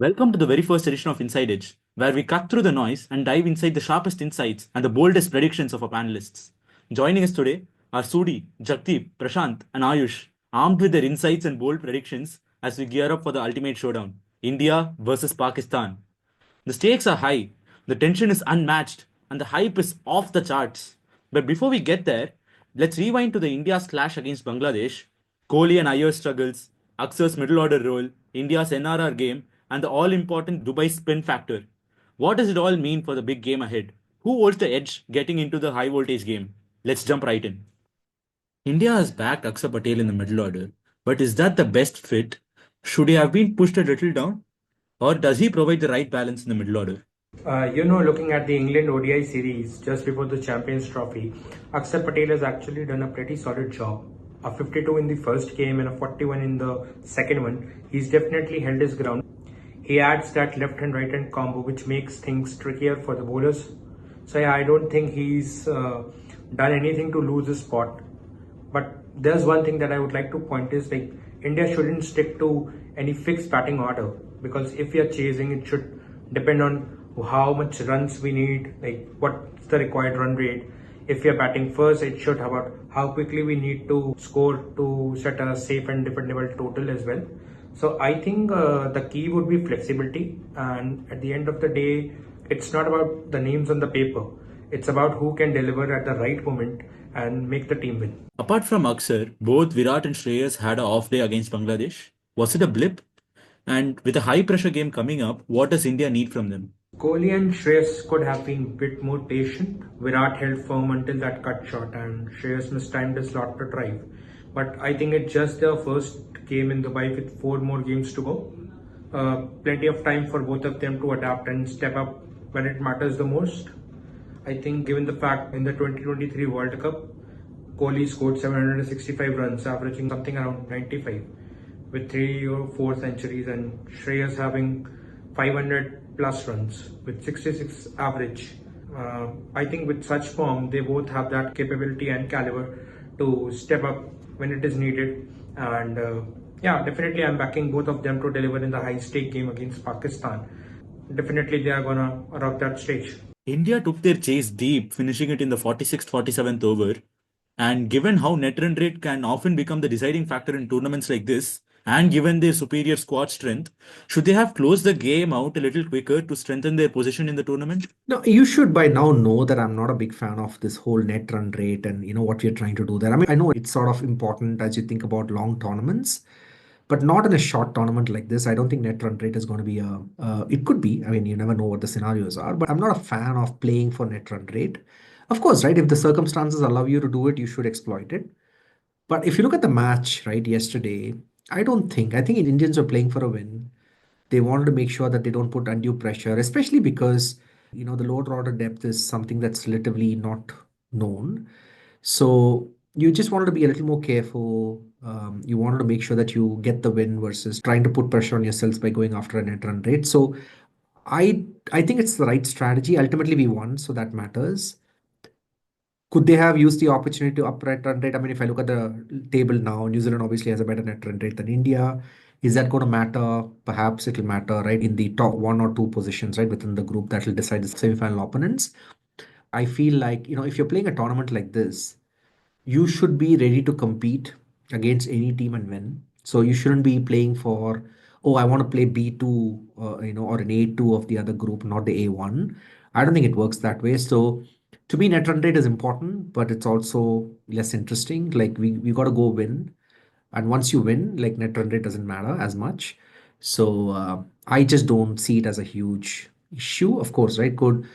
Welcome to the very first edition of Inside Edge, where we cut through the noise and dive inside the sharpest insights and the boldest predictions of our panelists. Joining us today are Sudi, Jagdeep, Prashant, and Ayush, armed with their insights and bold predictions as we gear up for the ultimate showdown India versus Pakistan. The stakes are high, the tension is unmatched, and the hype is off the charts. But before we get there, let's rewind to the India's clash against Bangladesh, Kohli and Iyer's struggles, Axar's middle order role, India's NRR game, and the all important Dubai spin factor. What does it all mean for the big game ahead? Who holds the edge getting into the high voltage game? Let's jump right in. India has backed Axar Patel in the middle order, but is that the best fit? Should he have been pushed a little down? Or does he provide the right balance in the middle order? Looking at the England ODI series just before the Champions Trophy, Axar Patel has actually done a pretty solid job. A 52 in the first game and a 41 in the second one. He's definitely held his ground. He adds that left and right hand combo, which makes things trickier for the bowlers. So yeah, I don't think he's done anything to lose his spot. But there's one thing that I would like to point is like India shouldn't stick to any fixed batting order, because if we are chasing, it should depend on how much runs we need, like what's the required run rate. If we are batting first, it should about how quickly we need to score to set a safe and defendable total as well. So I think the key would be flexibility, and at the end of the day, it's not about the names on the paper. It's about who can deliver at the right moment and make the team win. Apart from Axar, both Virat and Shreyas had an off day against Bangladesh. Was it a blip? And with a high pressure game coming up, what does India need from them? Kohli and Shreyas could have been a bit more patient. Virat held firm until that cut shot, and Shreyas mistimed his slot to drive. But I think it's just their first game in Dubai with 4 more games to go. Plenty of time for both of them to adapt and step up when it matters the most. I think given the fact in the 2023 World Cup, Kohli scored 765 runs, averaging something around 95, with 3 or 4 centuries, and Shreyas having 500 plus runs with 66 average. I think with such form, they both have that capability and caliber to step up when it is needed. And yeah, definitely I'm backing both of them to deliver in the high stake game against Pakistan. Definitely they are gonna rock that stage. India took their chase deep, finishing it in the 46th, 47th over. And given how net run rate can often become the deciding factor in tournaments like this, and given their superior squad strength, should they have closed the game out a little quicker to strengthen their position in the tournament? No, you should by now know that I'm not a big fan of this whole net run rate and what we're trying to do there. I mean, I know it's sort of important as you think about long tournaments, but not in a short tournament like this. I don't think net run rate is going to be it could be. I mean, you never know what the scenarios are, but I'm not a fan of playing for net run rate. Of course, right? If the circumstances allow you to do it, you should exploit it. But if you look at the match, right, yesterday, I think Indians were playing for a win. They wanted to make sure that they don't put undue pressure, especially because, the lower order depth is something that's relatively not known. So you just wanted to be a little more careful. You wanted to make sure that you get the win versus trying to put pressure on yourselves by going after a net run rate. So I think it's the right strategy. Ultimately, we won, so that matters. Could they have used the opportunity to up net run rate? I mean, if I look at the table now, New Zealand obviously has a better net run rate than India. Is that going to matter? Perhaps it'll matter, right, in the top 1 or 2 positions, right, within the group that will decide the semi-final opponents. I feel like, if you're playing a tournament like this, you should be ready to compete against any team and win. So you shouldn't be playing for, oh, I want to play B2, or an A2 of the other group, not the A1. I don't think it works that way. So to me, net run rate is important, but it's also less interesting. Like we got to go win. And once you win, like net run rate doesn't matter as much. So I just don't see it as a huge issue. Of course, right? Could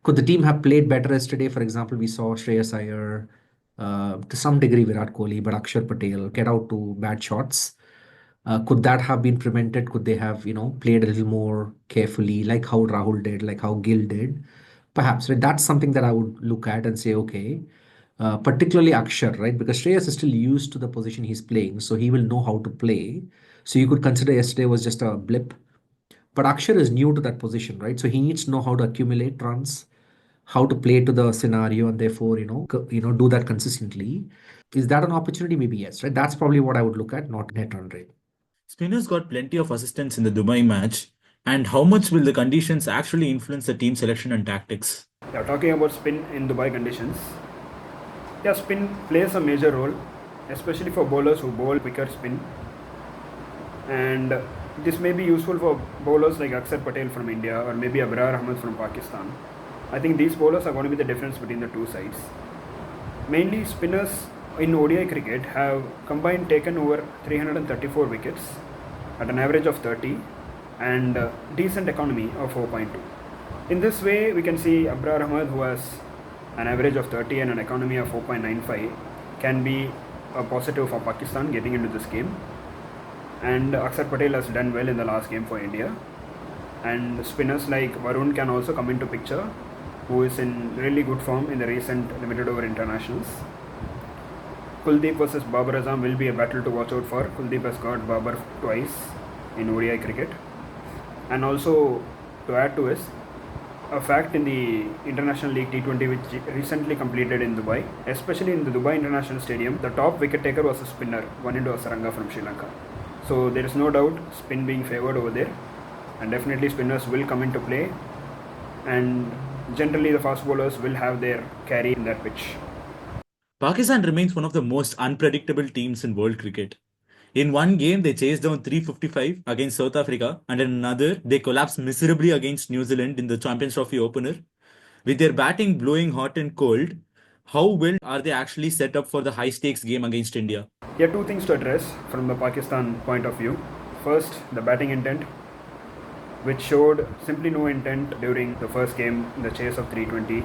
the team have played better yesterday? For example, we saw Shreyas Iyer, to some degree Virat Kohli, but Akshar Patel get out to bad shots. Could that have been prevented? Could they have, played a little more carefully, like how Rahul did, like how Gill did? Perhaps, right? That's something that I would look at and say, okay, particularly Akshar, right? Because Shreyas is still used to the position he's playing, so he will know how to play. So you could consider yesterday was just a blip. But Akshar is new to that position, right? So he needs to know how to accumulate runs, how to play to the scenario, and therefore, do that consistently. Is that an opportunity? Maybe yes, right? That's probably what I would look at, not net run rate. Spinners got plenty of assistance in the Dubai match, And how much will the conditions actually influence the team selection and tactics? Yeah, talking about spin in Dubai conditions, yeah, spin plays a major role, especially for bowlers who bowl quicker spin. And this may be useful for bowlers like Axar Patel from India or maybe Abrar Ahmed from Pakistan. I think these bowlers are going to be the difference between the two sides. Mainly spinners in ODI cricket have combined taken over 334 wickets at an average of 30 and decent economy of 4.2. In this way, we can see Abrar Ahmed, who has an average of 30 and an economy of 4.95, can be a positive for Pakistan getting into this game. And Axar Patel has done well in the last game for India. And spinners like Varun can also come into picture, who is in really good form in the recent limited over internationals. Kuldeep versus Babar Azam will be a battle to watch out for. Kuldeep has got Babar twice in ODI cricket. And also, to add to this, a fact in the International League T20 which recently completed in Dubai, especially in the Dubai International Stadium, the top wicket taker was a spinner, Wanindu Asaranga from Sri Lanka. So there is no doubt spin being favoured over there, and definitely spinners will come into play, and generally the fast bowlers will have their carry in that pitch. Pakistan remains one of the most unpredictable teams in world cricket. In one game, they chased down 355 against South Africa, and in another, they collapsed miserably against New Zealand in the Champions Trophy opener. With their batting blowing hot and cold, how well are they actually set up for the high stakes game against India? There are two things to address from the Pakistan point of view. First, the batting intent, which showed simply no intent during the first game in the chase of 320.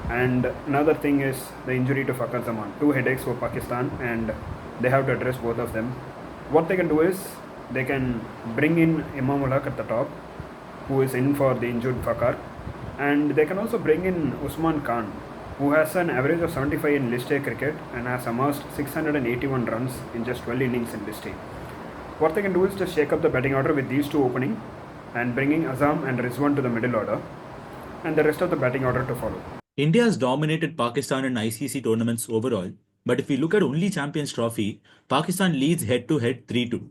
And another thing is the injury to Fakhar Zaman. Two headaches for Pakistan, and they have to address both of them. What they can do is they can bring in Imam ul Haq at the top, who is in for the injured Fakhar, and they can also bring in Usman Khan, who has an average of 75 in List A cricket and has amassed 681 runs in just 12 innings in List A. What they can do is just shake up the batting order with these two opening and bringing Azam and Rizwan to the middle order, and the rest of the batting order to follow. India has dominated Pakistan in ICC tournaments overall, but if we look at only Champions Trophy, Pakistan leads head to head 3-2.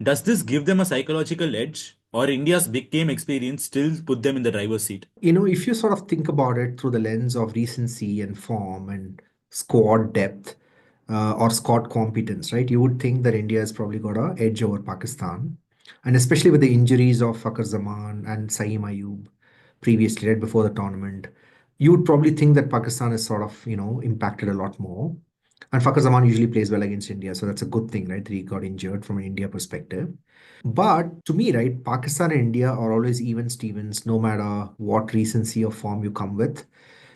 Does this give them a psychological edge, or India's big game experience still put them in the driver's seat? If you sort of think about it through the lens of recency and form and squad depth or squad competence, right, you would think that India has probably got an edge over Pakistan. And especially with the injuries of Fakhar Zaman and Saeem Ayub previously, right before the tournament, you would probably think that Pakistan is sort of, impacted a lot more. And Fakhar Zaman usually plays well against India, so that's a good thing, right? That he got injured from an India perspective. But to me, right, Pakistan and India are always even Stevens, no matter what recency or form you come with.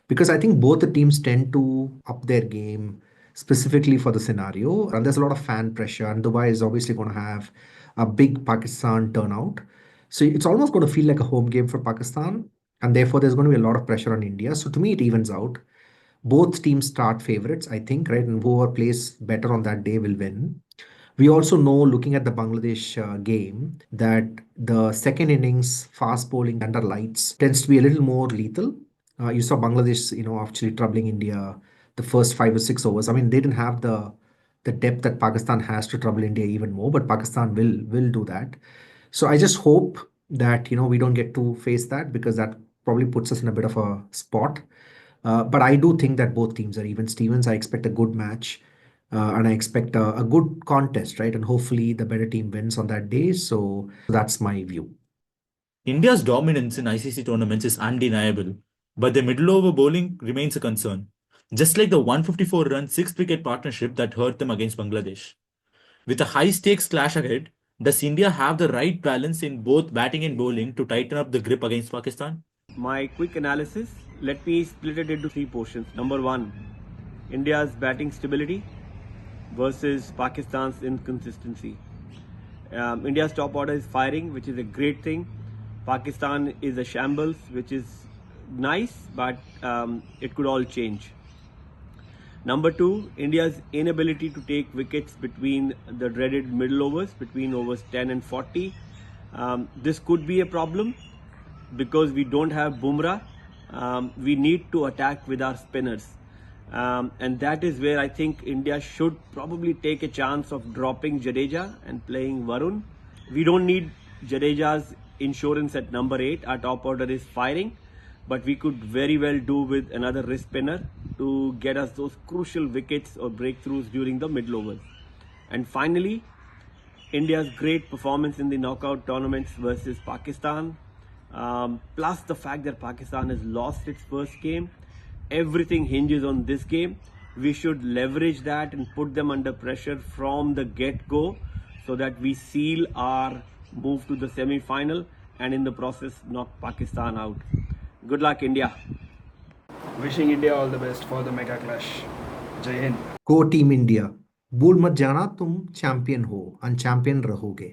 Because I think both the teams tend to up their game specifically for the scenario. And there's a lot of fan pressure, and Dubai is obviously going to have a big Pakistan turnout. So it's almost going to feel like a home game for Pakistan. And therefore, there's going to be a lot of pressure on India. So to me, it evens out. Both teams start favorites, I think, right? And whoever plays better on that day will win. We also know, looking at the Bangladesh game, that the second innings fast bowling under lights tends to be a little more lethal. You saw Bangladesh, actually troubling India the first 5 or 6 overs. I mean, they didn't have the depth that Pakistan has to trouble India even more, but Pakistan will do that. So I just hope that we don't get to face that, because that probably puts us in a bit of a spot. But I do think that both teams are even Stevens. I expect a good match. And I expect a good contest, right? And hopefully the better team wins on that day. So that's my view. India's dominance in ICC tournaments is undeniable, but the middle over bowling remains a concern, just like the 154-run 6 wicket partnership that hurt them against Bangladesh. With a high stakes clash ahead, does India have the right balance in both batting and bowling to tighten up the grip against Pakistan? My quick analysis, let me split it into three portions. Number one, India's batting stability versus Pakistan's inconsistency. India's top order is firing, which is a great thing. Pakistan is a shambles, which is nice, but it could all change. Number two, India's inability to take wickets between the dreaded middle overs, between overs 10 and 40. This could be a problem because we don't have Bumrah. We need to attack with our spinners. And that is where I think India should probably take a chance of dropping Jadeja and playing Varun. We don't need Jadeja's insurance at number 8. Our top order is firing, but we could very well do with another wrist spinner to get us those crucial wickets or breakthroughs during the middle overs. And finally, India's great performance in the knockout tournaments versus Pakistan, plus the fact that Pakistan has lost its first game. Everything hinges on this game. We should leverage that and put them under pressure from the get-go so that we seal our move to the semi-final and in the process knock Pakistan out. Good luck, India. Wishing India all the best for the mega clash. Jai Hind. Go Team India. भूल मत जाना तुम champion हो, अनचैंपियन रहोगे.